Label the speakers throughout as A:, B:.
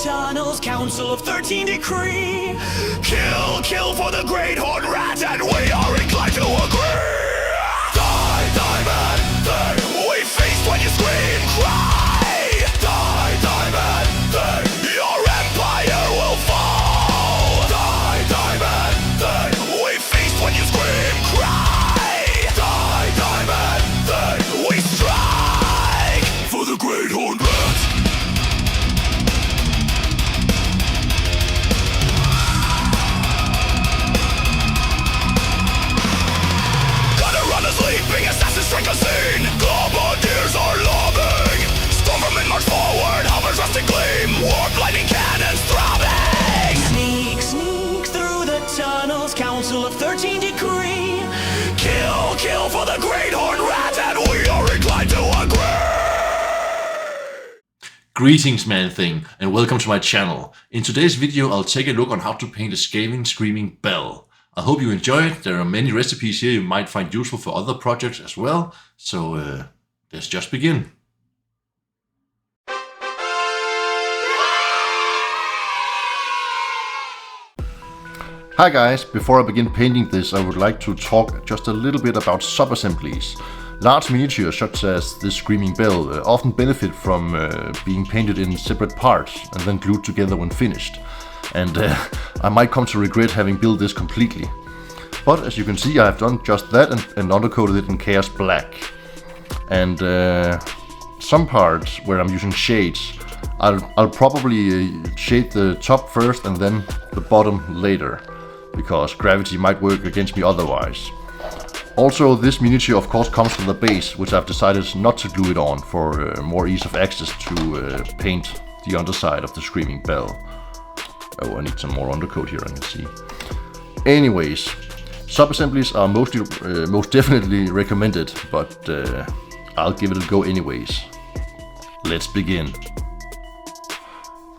A: tunnels, Council of 13 decree. Kill, kill for the great horned rat, and we are inclined to agree. Die, man, then we feast when you scream, cry. Die, man, then your empire will fall. Die, man, then we feast when you scream, cry. Die, man, then we strike for the great horned rat. Sleeping assassins strike a scene. Globadiers are lobbing. Stormvermin march forward, hovers rusting gleam. Warp lightning cannons throbbing. Sneak, sneak through the tunnels, Council of 13 decree. Kill, kill for the great horned rat, and we are inclined to agree.
B: Greetings Man-Thing, and welcome to my channel. In today's video I'll take a look on how to paint a Skaven Screaming Bell. I hope you enjoy it. There are many recipes here you might find useful for other projects as well, so let's just begin.
C: Hi guys, before I begin painting this I would like to talk just a little bit about sub-assemblies. Large miniatures such as this Screaming Bell often benefit from being painted in separate parts and then glued together when finished. And I might come to regret having built this completely. But as you can see I have done just that and undercoated it in Chaos Black. And some parts where I'm using shades, I'll probably shade the top first and then the bottom later, because gravity might work against me otherwise. Also, this miniature of course comes with a base, which I've decided not to glue it on for more ease of access to paint the underside of the Screaming Bell. Oh, I need some more undercoat here, I can see. Anyways, sub-assemblies are most definitely recommended, but I'll give it a go anyways. Let's begin.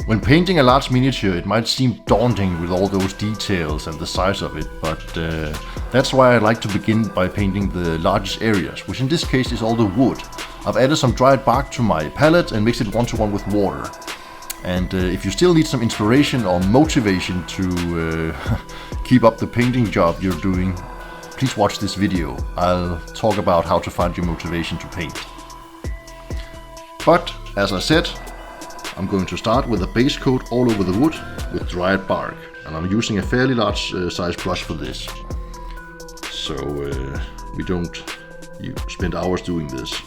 C: When painting a large miniature it might seem daunting with all those details and the size of it, but that's why I like to begin by painting the largest areas, which in this case is all the wood. I've added some Dryad Bark to my palette and mixed it 1-to-1 with water. And if you still need some inspiration or motivation to keep up the painting job you're doing, please watch this video. I'll talk about how to find your motivation to paint. But as I said, I'm going to start with a base coat all over the wood with Dryad Bark, and I'm using a fairly large size brush for this, so we don't spend hours doing this.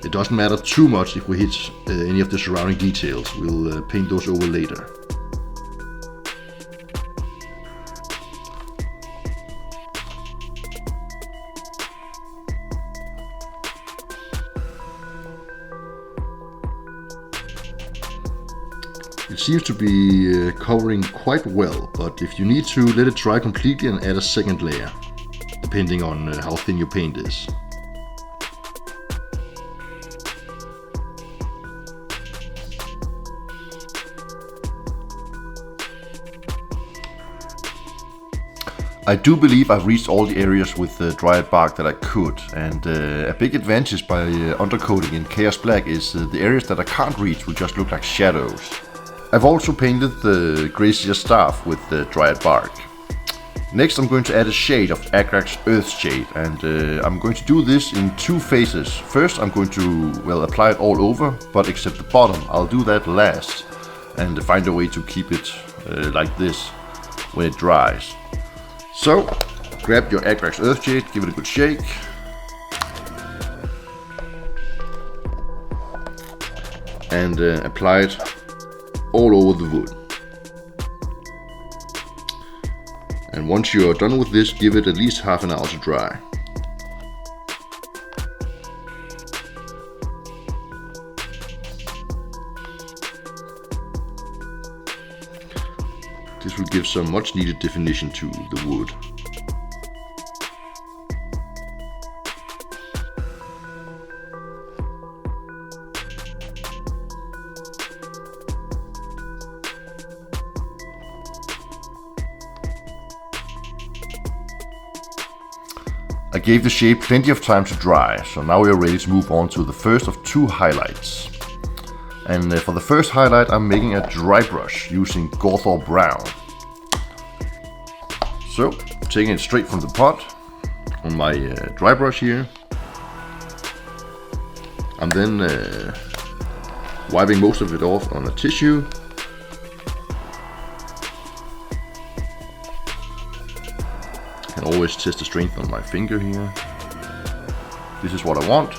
C: It doesn't matter too much if we hit any of the surrounding details, we'll paint those over later. It seems to be covering quite well, but if you need to, let it dry completely and add a second layer, depending on how thin your paint is. I do believe I've reached all the areas with the Dryad Bark that I could, and a big advantage by undercoating in Chaos Black is the areas that I can't reach will just look like shadows. I've also painted the Grey Seer staff with the Dryad Bark. Next I'm going to add a shade of Agrax Earthshade, and I'm going to do this in 2 phases. First I'm going to, well, apply it all over, but except the bottom. I'll do that last and find a way to keep it like this when it dries. So, grab your Agrax Earthshade, give it a good shake. And apply it all over the wood. And once you are done with this, give it at least half an hour to dry. This will give some much needed definition to the wood. I gave the shade plenty of time to dry, so now we are ready to move on to the first of two highlights. And for the first highlight I'm making a dry brush using Gorthor Brown. So, taking it straight from the pot on my dry brush here. I'm then wiping most of it off on a tissue. Can always test the strength on my finger here. This is what I want.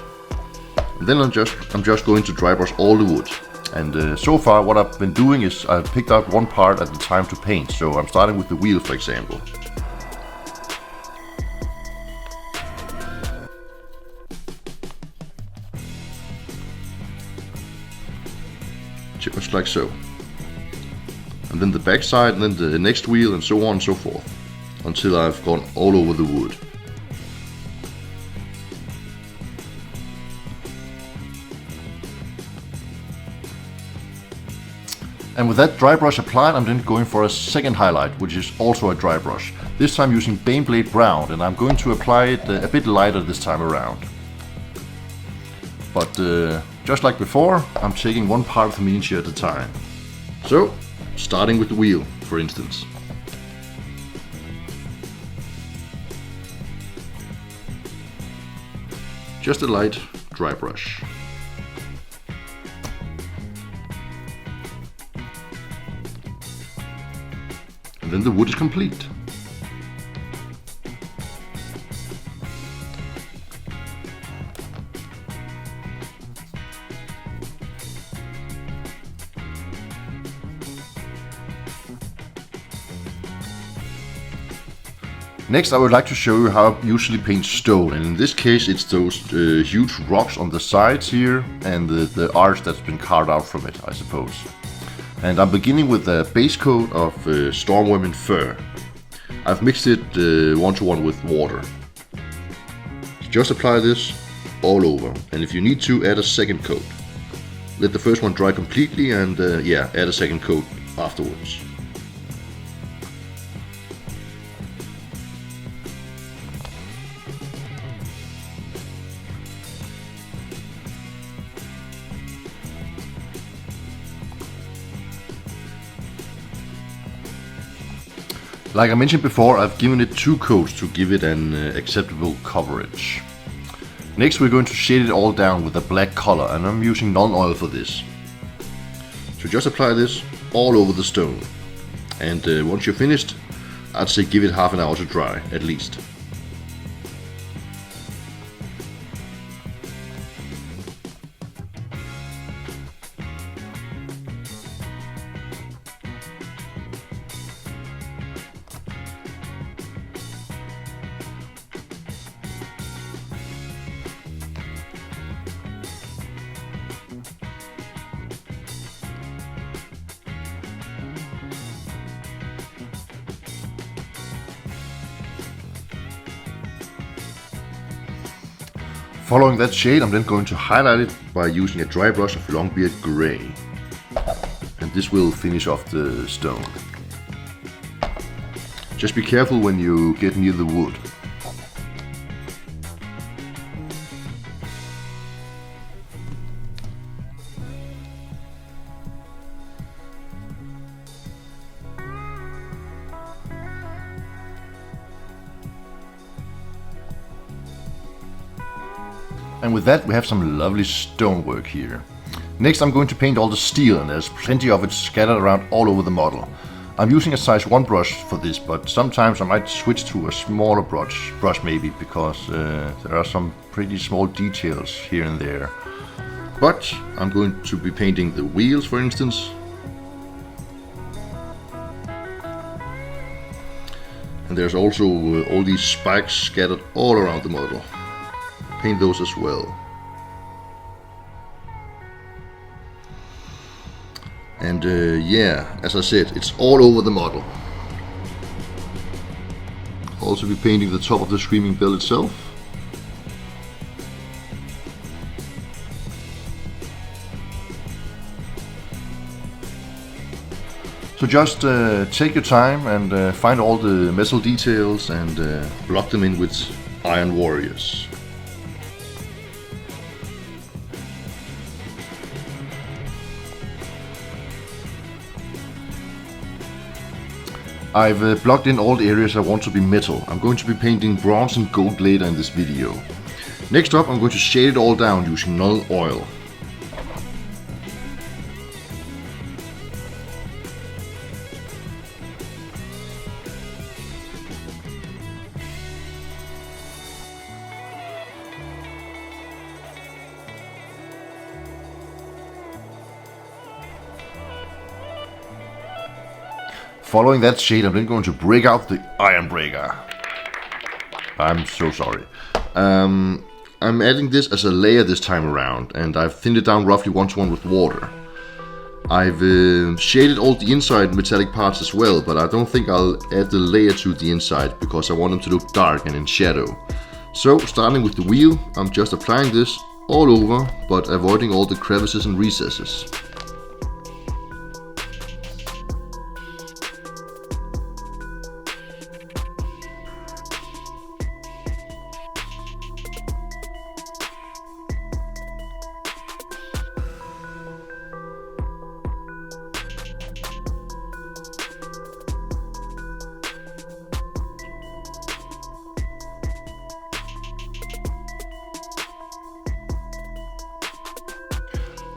C: And then I'm just going to dry brush all the wood. And so far what I've been doing is I've picked out one part at a time to paint. So I'm starting with the wheel, for example. Just like so. And then the back side, and then the next wheel, and so on and so forth. Until I've gone all over the wood. And with that dry brush applied, I'm then going for a second highlight, which is also a dry brush. This time using Baneblade Brown, and I'm going to apply it a bit lighter this time around. But just like before, I'm taking one part of the miniature at a time. So, starting with the wheel, for instance. Just a light dry brush. And then the wood is complete. Next I would like to show you how I usually paint stone, and in this case it's those huge rocks on the sides here and the arch that's been carved out from it, I suppose. And I'm beginning with a base coat of Stormvermin Fur. I've mixed it 1-to-1 with water. Just apply this all over, and if you need to, add a second coat. Let the first one dry completely and yeah, add a second coat afterwards. Like I mentioned before, I've given it 2 coats to give it an acceptable coverage. Next we're going to shade it all down with a black color, and I'm using Nuiln Oil for this. So just apply this all over the stone. And once you're finished, I'd say give it half an hour to dry, at least. Following that shade, I'm then going to highlight it by using a dry brush of Longbeard Grey. And this will finish off the stone. Just be careful when you get near the wood. And with that we have some lovely stonework here. Next I'm going to paint all the steel, and there's plenty of it scattered around all over the model. I'm using a size 1 brush for this, but sometimes I might switch to a smaller brush maybe, because there are some pretty small details here and there. But I'm going to be painting the wheels, for instance. And there's also all these spikes scattered all around the model. Paint those as well. And yeah, as I said, it's all over the model. Also be painting the top of the Screaming Bell itself. So just take your time and find all the metal details and block them in with Iron Warriors. I've blocked in all the areas I want to be metal. I'm going to be painting bronze and gold later in this video. Next up, I'm going to shade it all down using Nuiln Oil. Following that shade, I'm then going to break out the Ironbreaker. I'm so sorry. I'm adding this as a layer this time around, and I've thinned it down roughly 1:1 with water. I've shaded all the inside metallic parts as well, but I don't think I'll add the layer to the inside because I want them to look dark and in shadow. So, starting with the wheel, I'm just applying this all over, but avoiding all the crevices and recesses.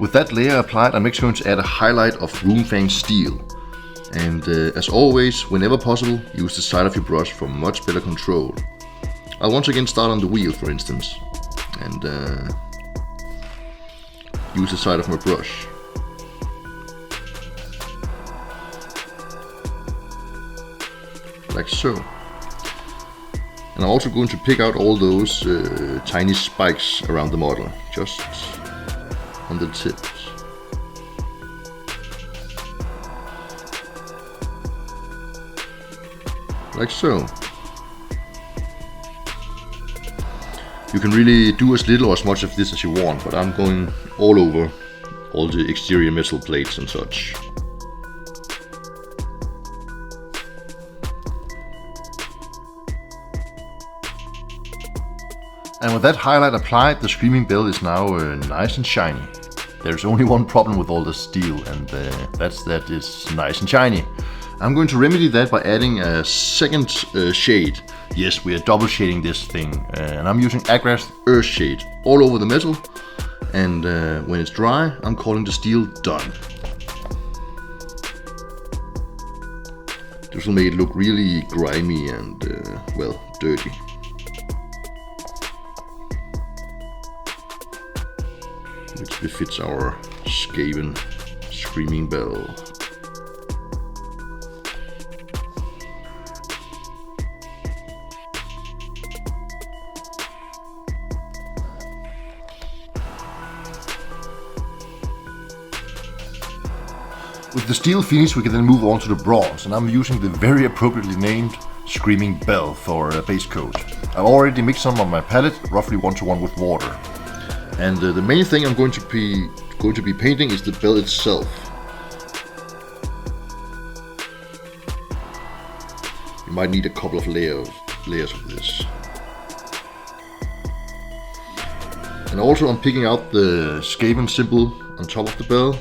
C: With that layer applied, I'm next going to add a highlight of Runefang Steel. And as always, whenever possible, use the side of your brush for much better control. I'll once again start on the wheel, for instance, and use the side of my brush. Like so. And I'm also going to pick out all those tiny spikes around the model, just on the tips. Like so. You can really do as little or as much of this as you want, but I'm going all over all the exterior metal plates and such. And with that highlight applied, the Screaming Bell is now nice and shiny. There's only one problem with all the steel, and that's that it's nice and shiny. I'm going to remedy that by adding a second shade. Yes, we are double shading this thing, and I'm using Agrax Earthshade all over the metal. And when it's dry, I'm calling the steel done. This will make it look really grimy and, well, dirty. Which befits our Skaven Screaming Bell. With the steel finish, we can then move on to the bronze, and I'm using the very appropriately named Screaming Bell for a base coat. I've already mixed some on my palette, roughly 1:1 with water. And the main thing I'm going to be painting is the bell itself. You might need a couple of layers of this. And also I'm picking out the Skaven symbol on top of the bell.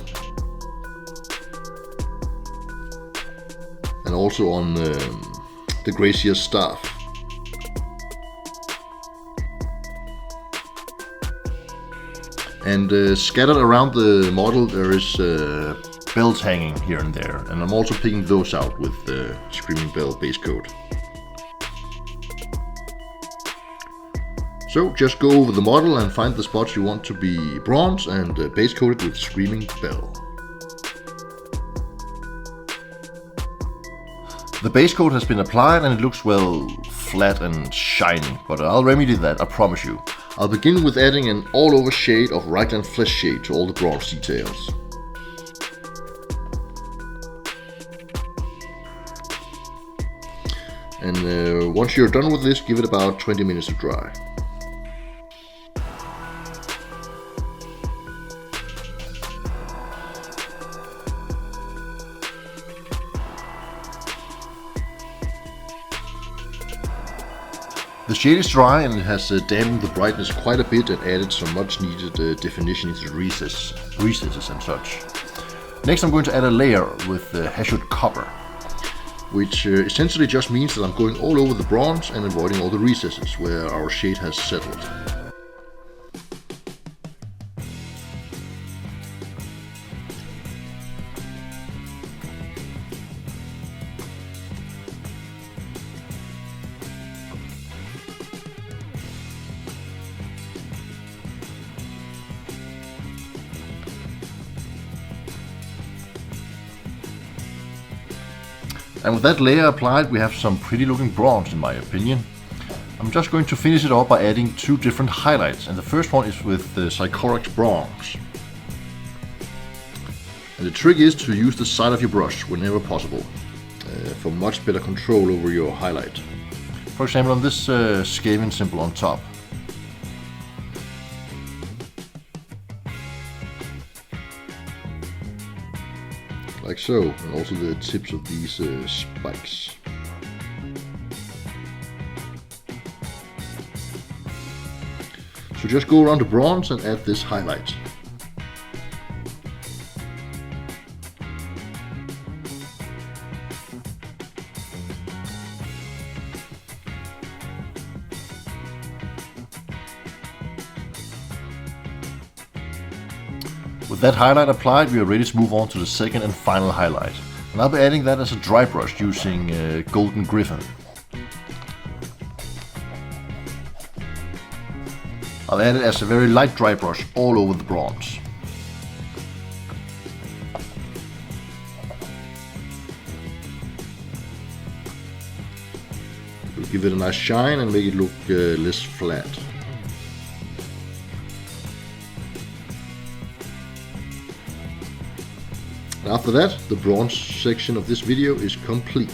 C: And also on the Grey Seer staff. And scattered around the model there is bells hanging here and there, and I'm also picking those out with the Screaming Bell base coat. So just go over the model and find the spots you want to be bronze and base coated with Screaming Bell. The base coat has been applied and it looks, well, flat and shiny, but I'll remedy that, I promise you. I'll begin with adding an all-over shade of Reikland Fleshshade to all the bronze details. And once you're done with this, give it about 20 minutes to dry. The shade is dry and it has dampened the brightness quite a bit and added some much needed definition into the recesses and such. Next I'm going to add a layer with Hashut Copper, which essentially just means that I'm going all over the bronze and avoiding all the recesses where our shade has settled. And with that layer applied, we have some pretty looking bronze in my opinion. I'm just going to finish it off by adding two different highlights, and the first one is with the Sycorax Bronze. And the trick is to use the side of your brush whenever possible for much better control over your highlight. For example on this Skaven symbol on top. Like so, and also the tips of these spikes. So just go around the bronze and add this highlight. With that highlight applied, we are ready to move on to the second and final highlight. And I'll be adding that as a dry brush using Golden Griffin. I'll add it as a very light dry brush all over the bronze. We'll give it a nice shine and make it look less flat. After that, the bronze section of this video is complete.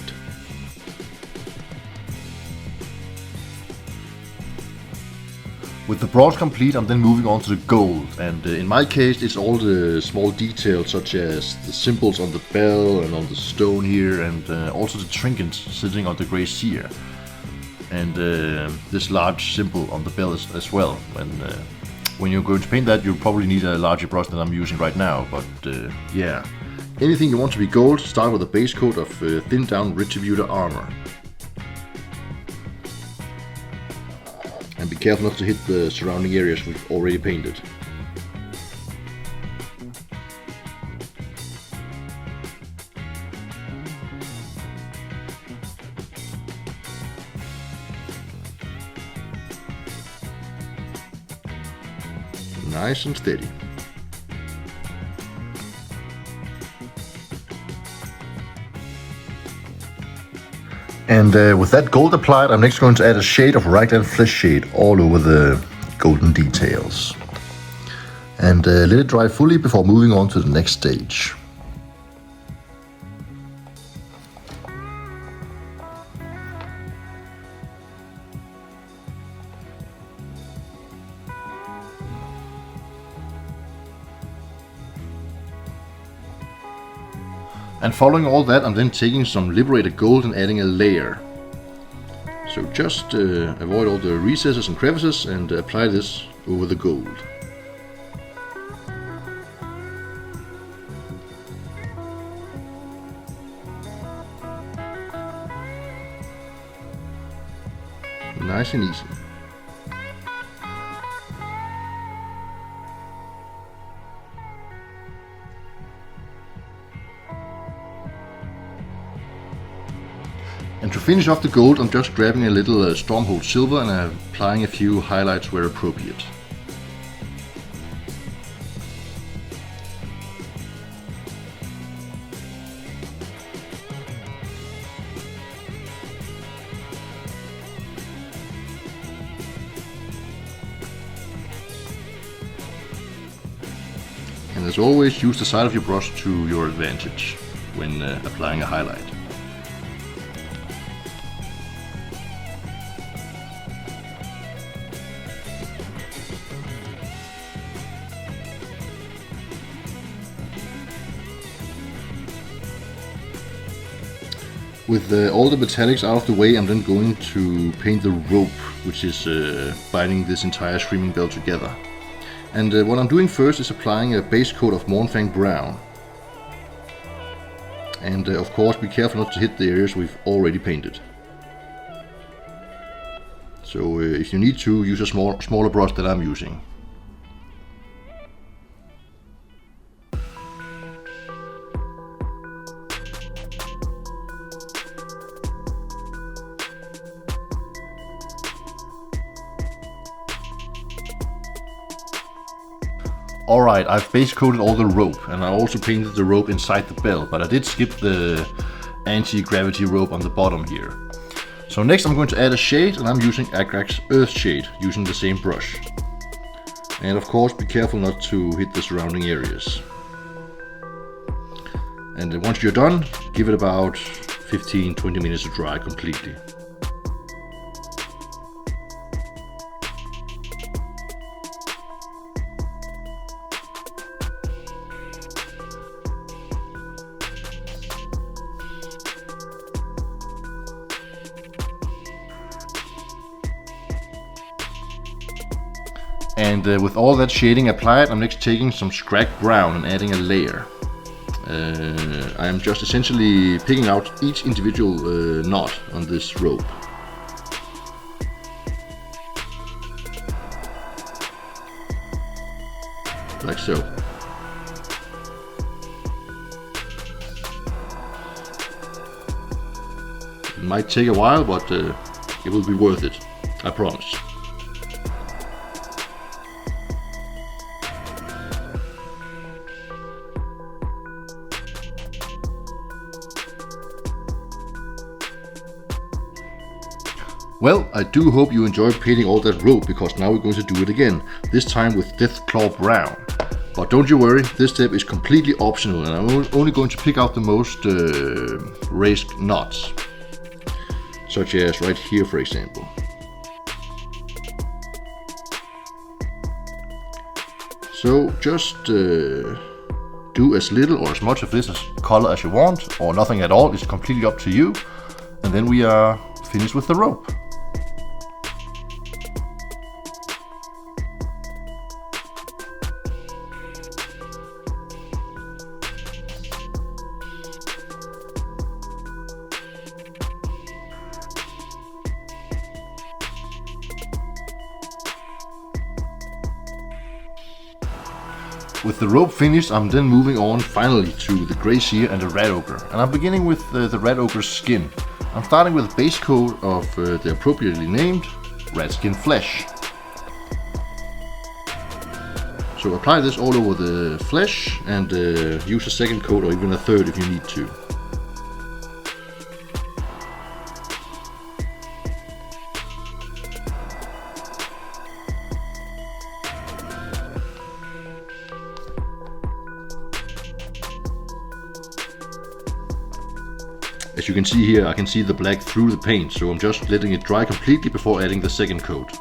C: With the bronze complete, I'm then moving on to the gold, and in my case it's all the small details such as the symbols on the bell and on the stone here, and also the trinkets sitting on the Grey Seer, and this large symbol on the bell as well. When you're going to paint that, you'll probably need a larger brush than I'm using right now, but yeah. Anything you want to be gold, start with a base coat of thinned down Retributor Armour. And be careful not to hit the surrounding areas we've already painted. Nice and steady. And with that gold applied, I'm next going to add a shade of Reikland Fleshshade all over the golden details. And let it dry fully before moving on to the next stage. And following all that, I'm then taking some Liberator Gold and adding a layer. So just avoid all the recesses and crevices and apply this over the gold. Nice and easy. And to finish off the gold, I'm just grabbing a little Stormhost Silver and applying a few highlights where appropriate. And as always, use the side of your brush to your advantage when applying a highlight. With all the metallics out of the way, I'm then going to paint the rope, which is binding this entire Screaming Bell together. And what I'm doing first is applying a base coat of Mournfang Brown. And of course be careful not to hit the areas we've already painted. So if you need to, use a smaller brush that I'm using. Alright, I've base coated all the rope, and I also painted the rope inside the bell, but I did skip the anti-gravity rope on the bottom here. So next I'm going to add a shade, and I'm using Agrax Earthshade, using the same brush. And of course be careful not to hit the surrounding areas. And once you're done, give it about 15-20 minutes to dry completely. And with all that shading applied, I'm next taking some Skrag Brown and adding a layer. I am just essentially picking out each individual knot on this rope. Like so. It might take a while, but it will be worth it, I promise. Well, I do hope you enjoyed painting all that rope, because now we're going to do it again, this time with Deathclaw Brown. But don't you worry, this step is completely optional, and I'm only going to pick out the most raised knots, such as right here for example. So just do as little or as much of this color as you want, or nothing at all, it's completely up to you, and then we are finished with the rope. With the rope finished, I'm then moving on finally to the Grey Seer and the Rat Ogre, and I'm beginning with the Rat Ogre's skin. I'm starting with a base coat of the appropriately named Ratskin Flesh. So apply this all over the flesh and use a second coat or even a third if you need to. As you can see here, I can see the black through the paint, so I'm just letting it dry completely before adding the second coat.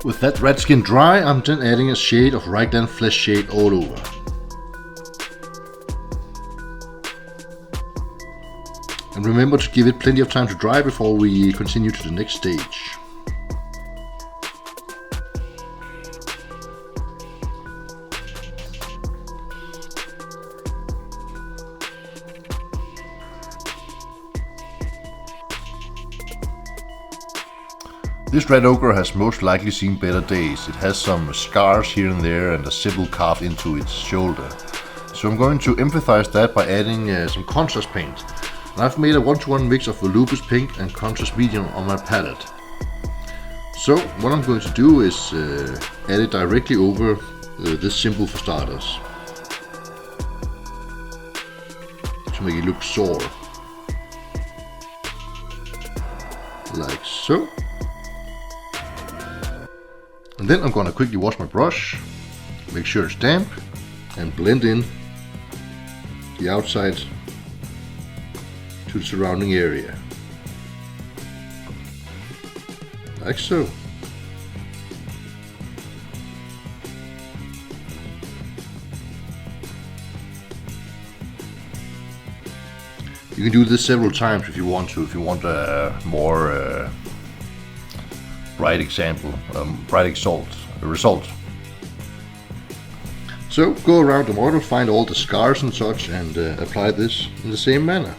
C: With that rat skin dry, I'm then adding a shade of Reikland Fleshshade all over. And remember to give it plenty of time to dry before we continue to the next stage. This Rat Ogre has most likely seen better days. It has some scars here and there and a symbol carved into its shoulder. So I'm going to emphasize that by adding some contrast paint. And I've made a 1-to-1 mix of Volopus Pink and contrast medium on my palette. So what I'm going to do is add it directly over this symbol for starters, to make it look sore, like so. And then I'm going to quickly wash my brush, make sure it's damp, and blend in the outside to the surrounding area. Like so. You can do this several times if you want to, if you want a more bright result. So go around the model, find all the scars and such, and apply this in the same manner.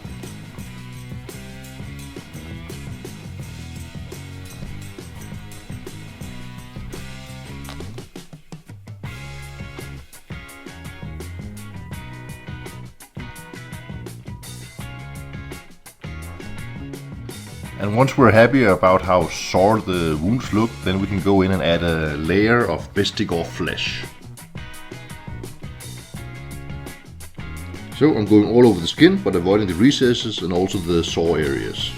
C: And once we're happy about how sore the wounds look, then we can go in and add a layer of Bestigor Flesh. So I'm going all over the skin, but avoiding the recesses and also the sore areas.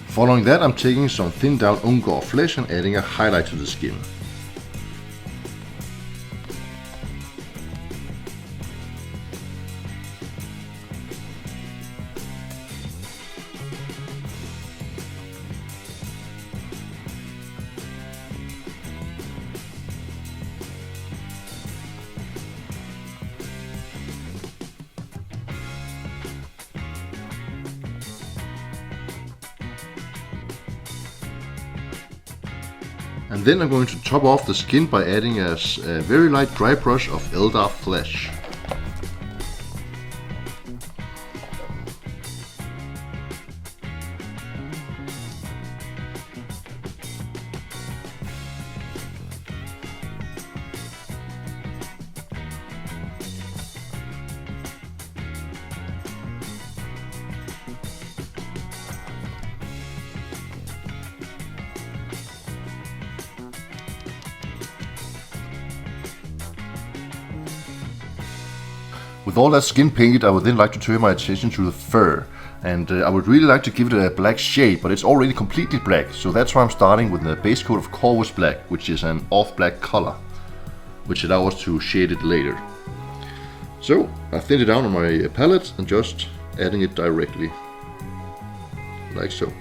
C: Following that, I'm taking some thinned down Ungor Flesh and adding a highlight to the skin. And then I'm going to top off the skin by adding a very light dry brush of Eldar Flesh. With all that skin painted, I would then like to turn my attention to the fur, and I would really like to give it a black shade, but it's already completely black, so that's why I'm starting with the base coat of Corvus Black, which is an off-black color, which allows us to shade it later. So I thinned it down on my palette and just adding it directly, like so.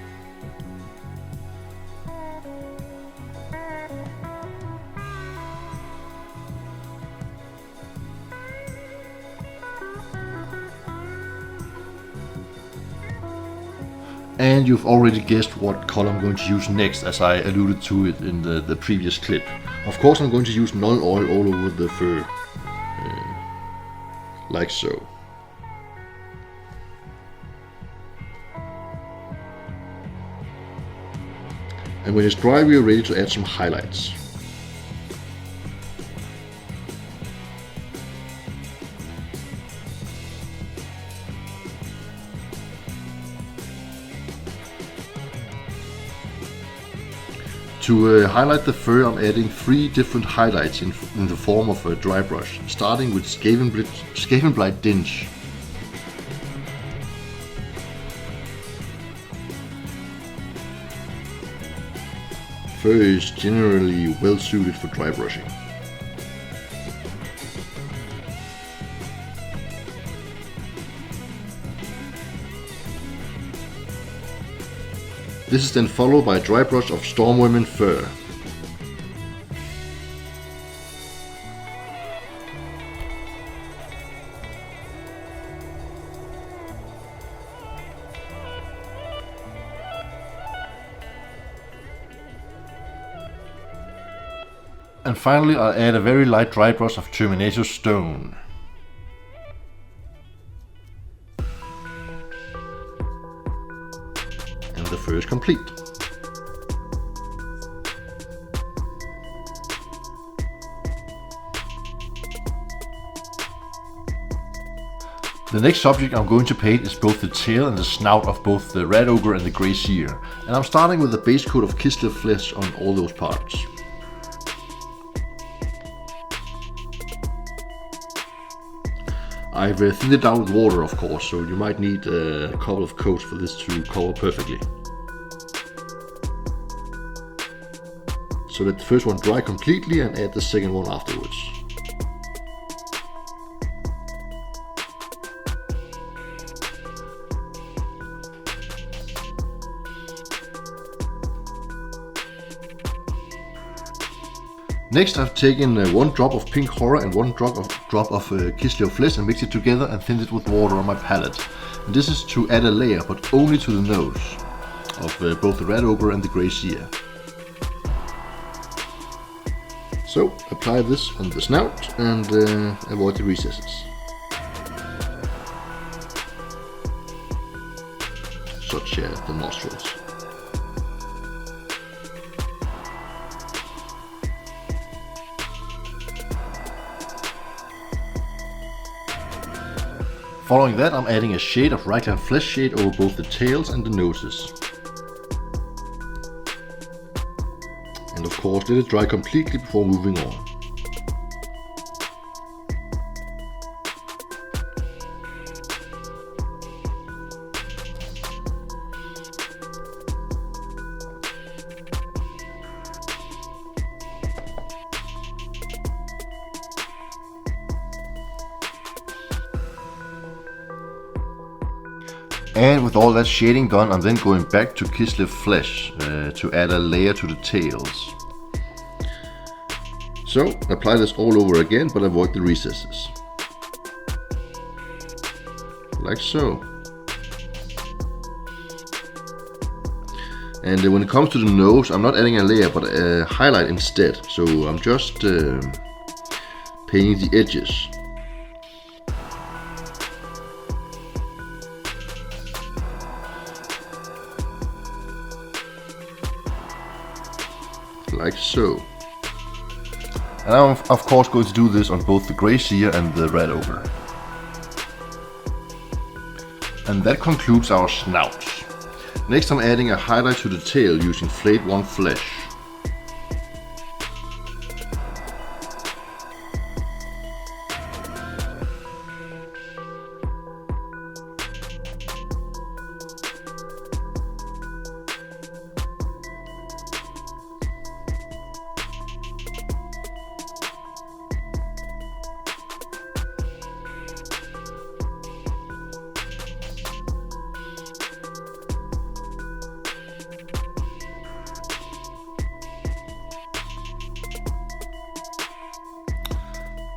C: And you've already guessed what color I'm going to use next, as I alluded to it in the previous clip. Of course I'm going to use Nuiln Oil all over the fur, like so. And when it's dry, we are ready to add some highlights. To highlight the fur, I'm adding 3 different highlights in the form of a dry brush, starting with Skaven Blight Dinge. Fur is generally well suited for dry brushing. This is then followed by a dry brush of Stormvermin Fur. And finally I'll add a very light dry brush of Terminator Stone. And the fur is complete. The next subject I'm going to paint is both the tail and the snout of both the Red Ogre and the Grey Seer, and I'm starting with the base coat of Kislev Flesh on all those parts. I've thinned it down with water, of course, so you might need a couple of coats for this to cover perfectly. So let the first one dry completely and add the second one afterwards. Next I've taken 1 drop of Pink Horror and 1 drop of Kislev Flesh and mixed it together and thinned it with water on my palette. And this is to add a layer, but only to the nose of both the Red Ogre and the Grey Seer. So apply this on the snout and avoid the recesses, such as the nostrils. Following that, I'm adding a shade of Reikland Fleshshade over both the tails and the noses. And of course, let it dry completely before moving on. And with all that shading done, I'm then going back to Kislev Flesh to add a layer to the tails. So apply this all over again, but avoid the recesses. Like so. And when it comes to the nose, I'm not adding a layer, but a highlight instead. So I'm just painting the edges. Like so. And I'm of course going to do this on both the Grey Seer and the Red Ogre. And that concludes our snouts. Next I'm adding a highlight to the tail using Flayed 1 Flesh.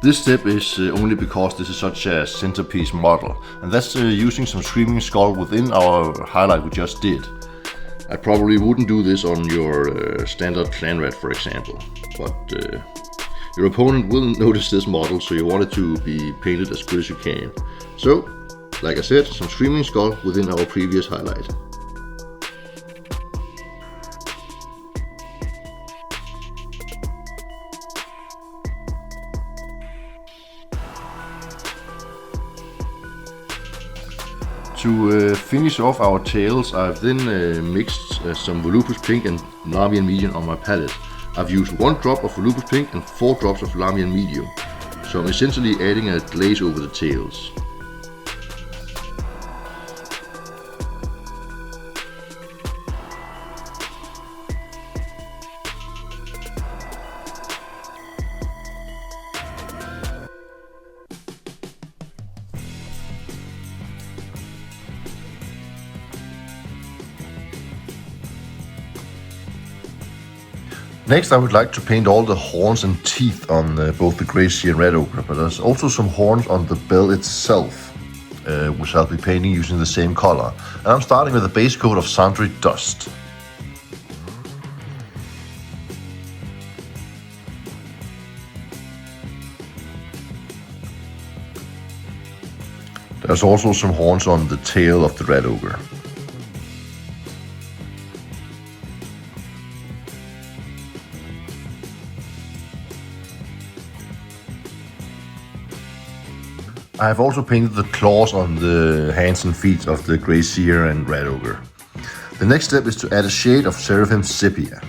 C: This step is only because this is such a centerpiece model, and that's using some Screaming Skull within our highlight we just did. I probably wouldn't do this on your standard clan rat, for example, but your opponent will notice this model, so you want it to be painted as good as you can. So, like I said, some Screaming Skull within our previous highlight. To finish off our tails, I've then mixed some Volopus Pink and Lamian Medium on my palette. I've used 1 drop of Volopus Pink and 4 drops of Lamian Medium, so I'm essentially adding a glaze over the tails. Next I would like to paint all the horns and teeth on both the Grey Seer and Red Ogre, but there's also some horns on the bell itself, which I'll be painting using the same color. And I'm starting with a base coat of Sandry Dust. There's also some horns on the tail of the Red Ogre. I have also painted the claws on the hands and feet of the Grey Seer and Red Ogre. The next step is to add a shade of Seraphim Sepia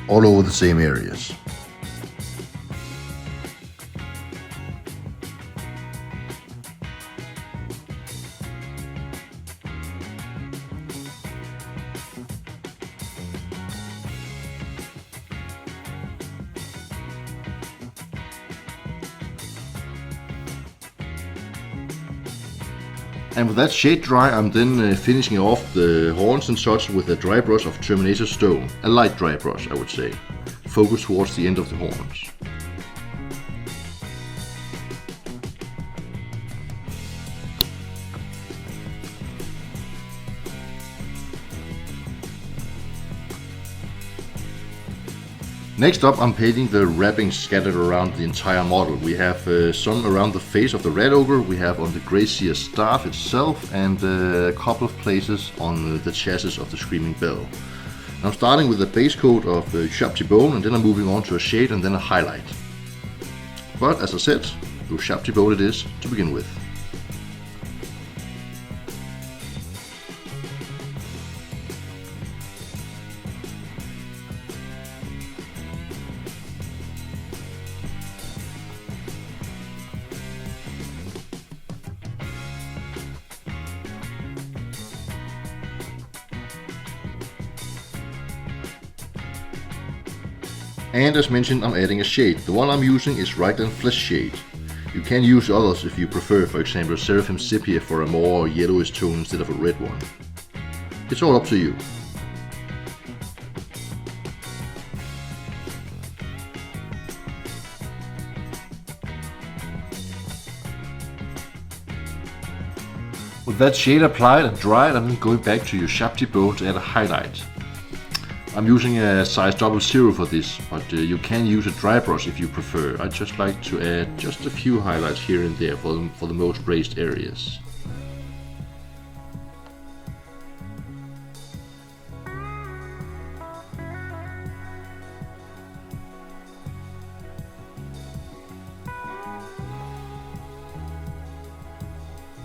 C: all over the same areas. And with that shade dry, I'm then finishing off the horns and such with a dry brush of Terminator Stone. A light dry brush, I would say. Focused towards the end of the horns. Next up, I'm painting the wrappings scattered around the entire model. We have some around the face of the Red Ogre, we have on the Grey Seer staff itself, and a couple of places on the chassis of the Screaming Bell. I'm starting with a base coat of Hashut Bone, and then I'm moving on to a shade and then a highlight. But as I said, Hashut Bone it is to begin with. And as mentioned, I'm adding a shade. The one I'm using is Reikland Fleshshade. You can use others if you prefer, for example Seraphim Sepia for a more yellowish tone instead of a red one. It's all up to you. With that shade applied and dried, I'm going back to your Hashut Bone to add a highlight. I'm using a size 00 for this, but you can use a dry brush if you prefer. I just like to add just a few highlights here and there for the most raised areas.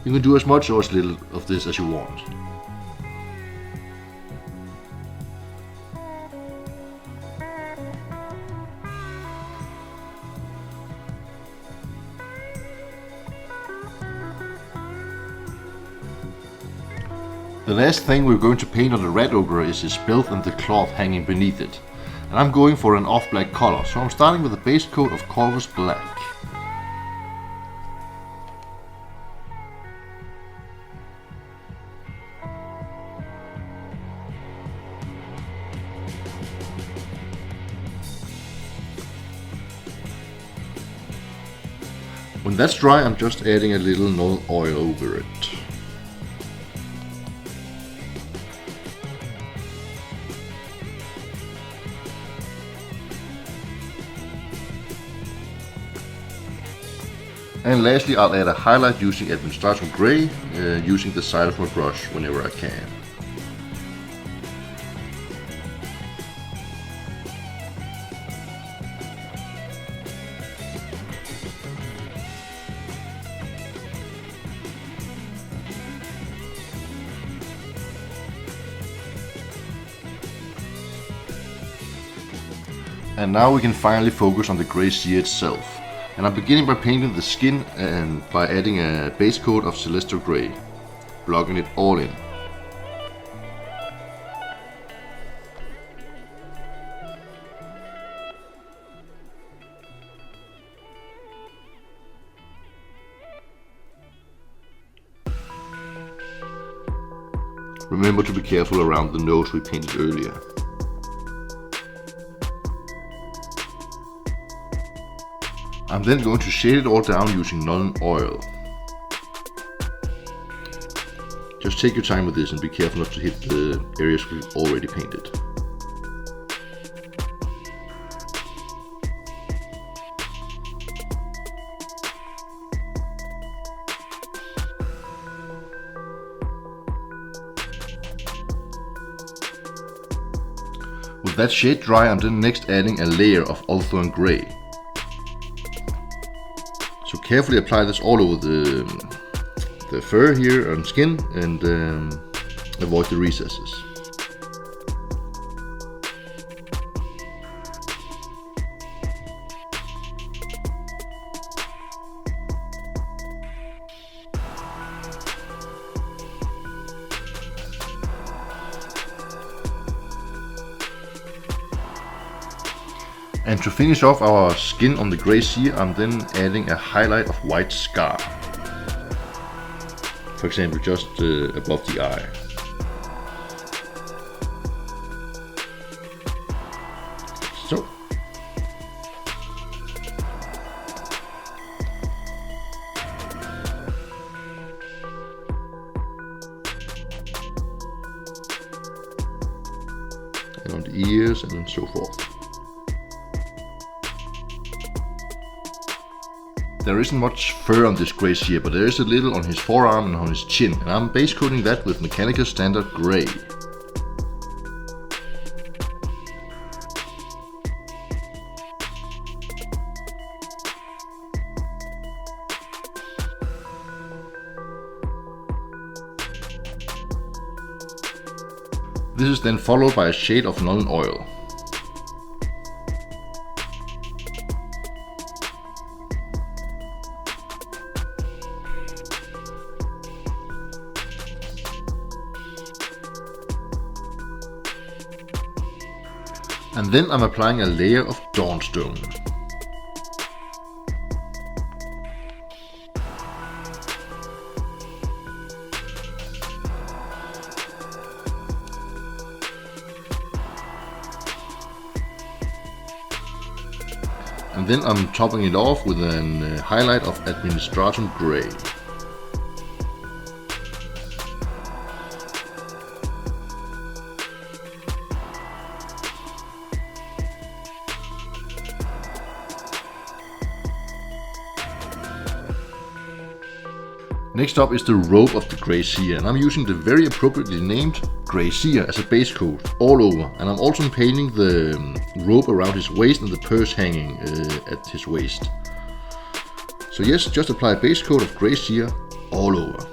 C: You can do as much or as little of this as you want. The last thing we're going to paint on the Red Ogre is his belt and the cloth hanging beneath it. And I'm going for an off-black color, so I'm starting with a base coat of Corvus Black. When that's dry, I'm just adding a little Nuiln Oil over it. And lastly, I'll add a highlight using Administration Grey, using the side of my brush whenever I can. And now we can finally focus on the Grey Seer itself. And I'm beginning by painting the skin and by adding a base coat of Celestial Grey, blocking it all in. Remember to be careful around the nose we painted earlier. I'm then going to shade it all down using Nuiln Oil. Just take your time with this and be careful not to hit the areas we've already painted. With that shade dry, I'm then next adding a layer of Ulthuan Grey. So carefully apply this all over the fur here and skin, and avoid the recesses. And to finish off our skin on the Grey Seer, I'm then adding a highlight of white scar. For example, just above the eye. So. And on the ears and so forth. There isn't much fur on this Grey Seer, but there is a little on his forearm and on his chin, and I'm base coating that with Mechanical Standard Grey. This is then followed by a shade of Nuiln Oil. And then I'm applying a layer of Dawnstone. And then I'm topping it off with a highlight of Administratum Grey. Next up is the robe of the Grey Seer, and I'm using the very appropriately named Grey Seer as a base coat all over, and I'm also painting the robe around his waist and the purse hanging at his waist. So yes, just apply a base coat of Grey Seer all over.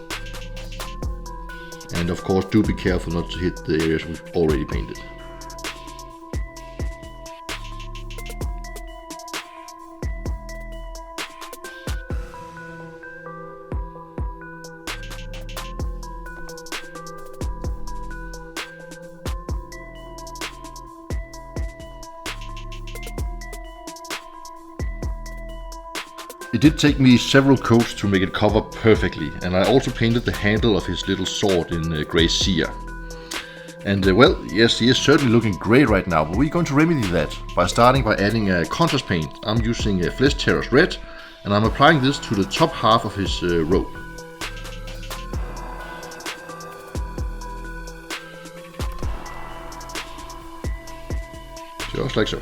C: And of course do be careful not to hit the areas we've already painted. It did take me several coats to make it cover perfectly, and I also painted the handle of his little sword in Grey Seer. And well, yes, he is certainly looking great right now, but we're going to remedy that by starting by adding a contrast paint. I'm using Flesh Terror's Red, and I'm applying this to the top half of his robe. Just like so.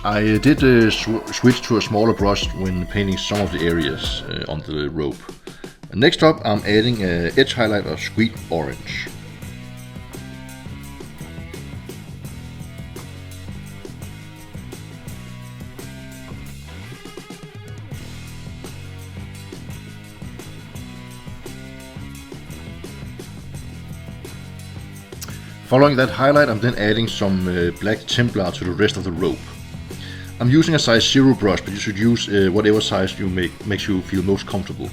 C: I did switch to a smaller brush when painting some of the areas on the robe. And next up, I'm adding an edge highlight of sweet orange. Following that highlight, I'm then adding some black Templar to the rest of the robe. I'm using a size 0 brush, but you should use whatever size makes you feel most comfortable.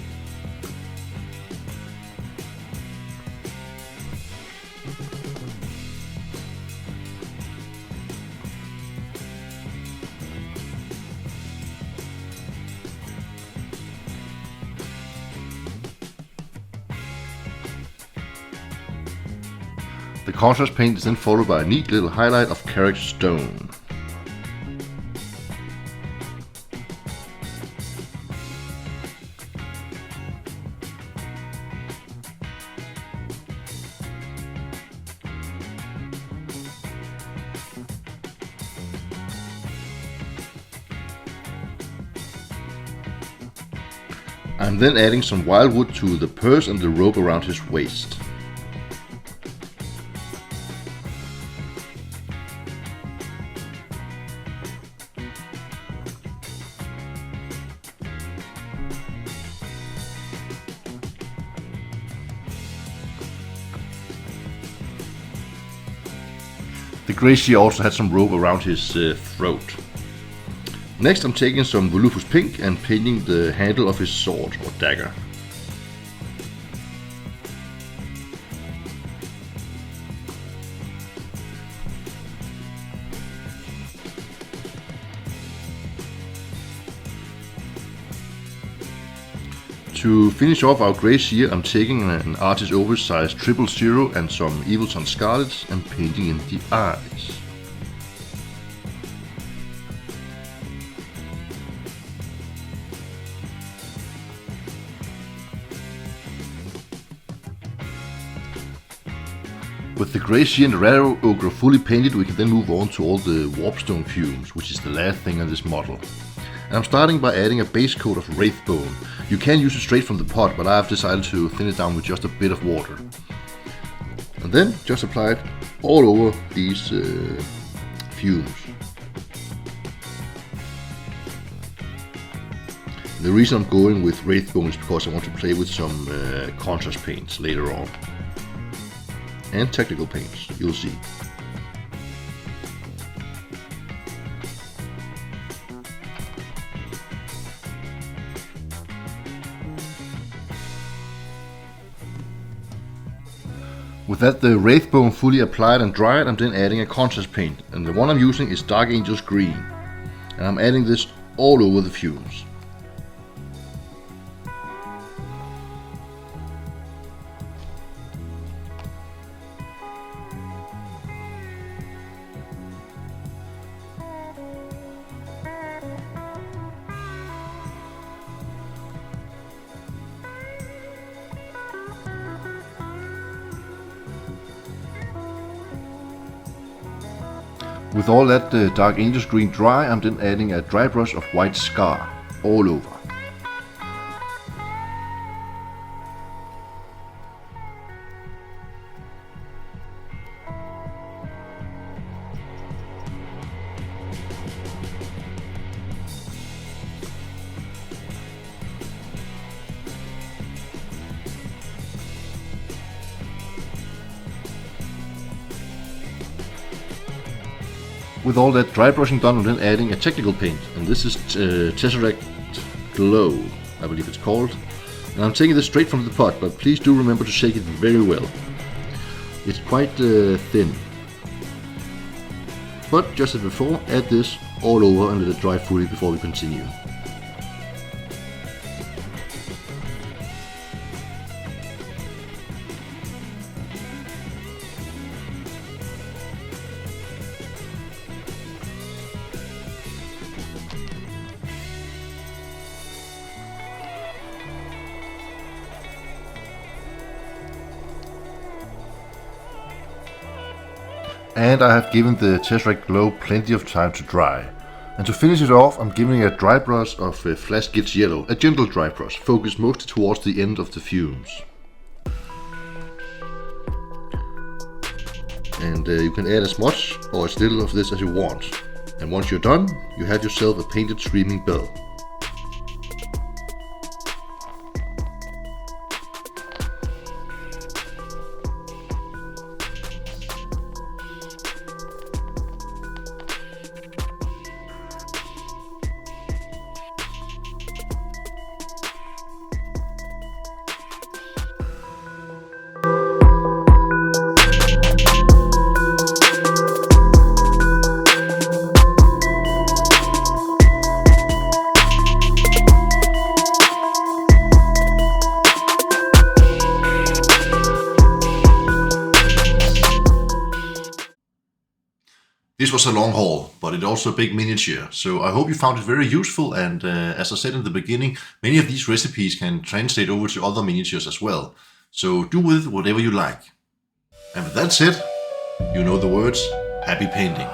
C: The contrast paint is then followed by a neat little highlight of Carrick Stone. I'm then adding some wildwood to the purse and the rope around his waist. The Grey Seer also had some rope around his throat. Next I'm taking some Volopus Pink and painting the handle of his sword or dagger. To finish off our Grey Seer, I'm taking an artist oversized 000 and some Evilton Scarlets and painting in the eyes. With the Grey Seer and the Red Ogre fully painted, we can then move on to all the Warpstone Fumes, which is the last thing on this model. And I'm starting by adding a base coat of Wraithbone. You can use it straight from the pot, but I have decided to thin it down with just a bit of water. And then just apply it all over these fumes. The reason I'm going with Wraithbone is because I want to play with some contrast paints later on. And technical paints, you'll see. With that the Wraithbone fully applied and dried, I'm then adding a contrast paint, and the one I'm using is Dark Angel's Green, and I'm adding this all over the fumes. With all that Dark Angel's Green dry, I'm then adding a dry brush of white scar all over. With all that dry brushing done, I'm then adding a technical paint, and this is Tesseract Glow, I believe it's called. And I'm taking this straight from the pot, but please do remember to shake it very well. It's quite thin. But just as before, add this all over and let it dry fully before we continue. And I have given the Tesseract Glow plenty of time to dry. And to finish it off, I'm giving a dry brush of Flash Gits Yellow, a gentle dry brush, focused mostly towards the end of the fumes. And you can add as much or as little of this as you want. And once you're done, you have yourself a painted Screaming Bell.
B: This was a long haul, but it's also a big miniature, so I hope you found it very useful, and as I said in the beginning, many of these recipes can translate over to other miniatures as well, so do with whatever you like. And with that said, you know the words, happy painting.